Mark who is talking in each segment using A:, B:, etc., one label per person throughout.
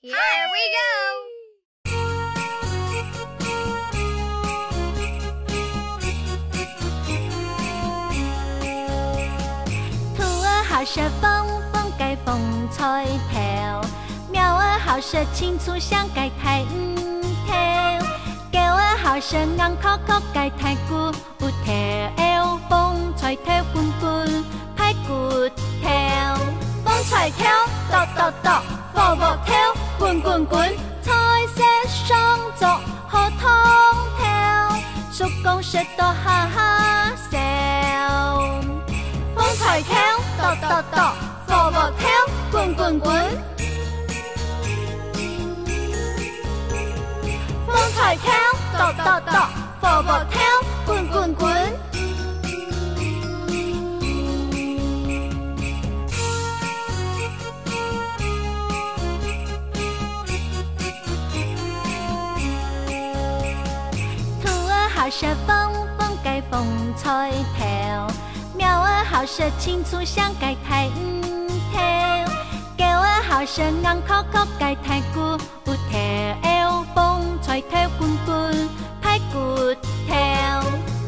A: Here we go！
B: 兔儿好舌风，风盖风彩头；喵儿好舌青粗香盖太头；狗儿好舌硬壳壳盖太骨头；风彩头滚滚排骨头。风彩头跺跺跺，火木头滚滚滚，彩色双足好通透，叔公舌头哈哈笑。风彩头跺跺跺，火木头滚滚滚。风彩头跺跺跺，火木头滚滚滚。好舌风，风盖风彩头；喵儿好舌青粗香盖太头；狗儿好舌硬壳壳盖太骨头；风彩头滚滚排骨头。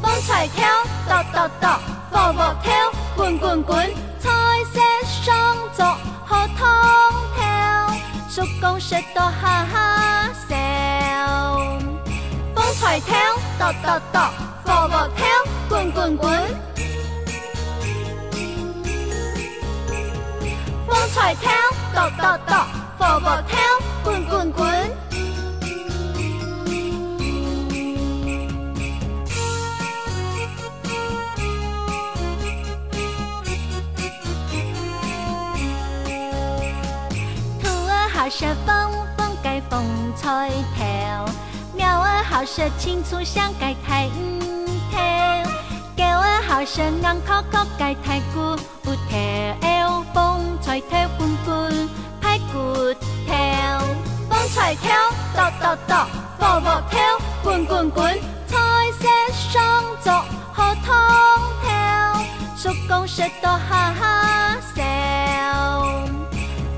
B: 风彩头跺跺跺，火木头滚滚滚，彩色双足好通透，叔公舌头哈哈笑。风彩头跺跺跺，火木头滚滚滚。风彩头跺跺跺，火木头滚滚滚。兔儿好舌风，风盖风彩头；喵儿好舌青粗香盖太头；狗儿好舌硬壳壳盖太骨头；风彩头滚滚排骨头。风彩头跺跺跺，火木头滚滚滚，彩色双足好通透，叔公舌头哈哈笑。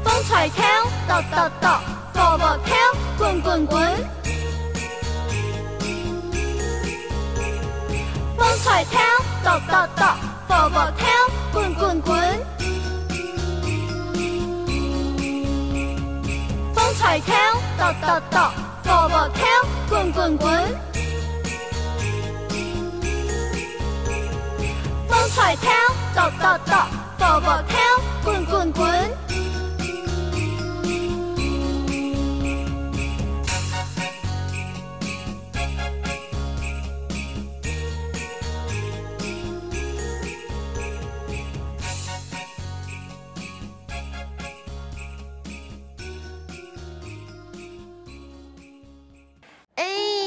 B: 风彩头跺跺跺，火木头滚滚滚。风彩头跺跺跺，火木头滚滚滚。风彩头跺跺跺，火木头滚滚滚。风彩头跺跺跺，火木头滚滚滚。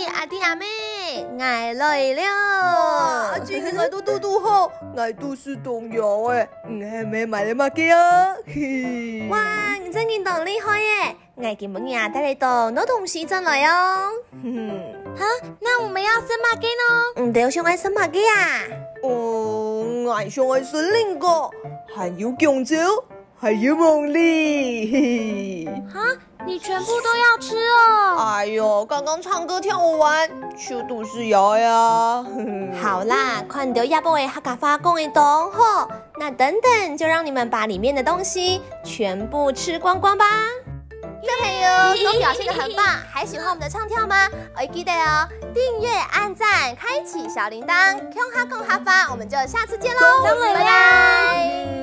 A: 阿弟阿妹，我来了！
C: 哇，今天我都好，我都是童谣诶，係咪買嚟乜嘅啊？
A: 哇，你真勁當厲害耶！我今日帶嚟到好東西進來哦。哈，那我們要生乜嘅呢？對，想愛生乜嘅啊？
C: 我想愛生兩個，還有香蕉，還有鳳梨。
A: 哈？你全部都要吃哦！
C: 哎呦，剛剛唱歌跳舞完，就都是要呀。
A: 好啦，看到亞伯的客家話講的都好，那等等就讓你們把裡面的東西全部吃光光吧。小朋友都表現得很棒，還喜歡我們的唱跳嗎？記得哦，訂閱、按讚、開啟小鈴鐺，共哈共哈發，我們就下次見嘍，拜拜。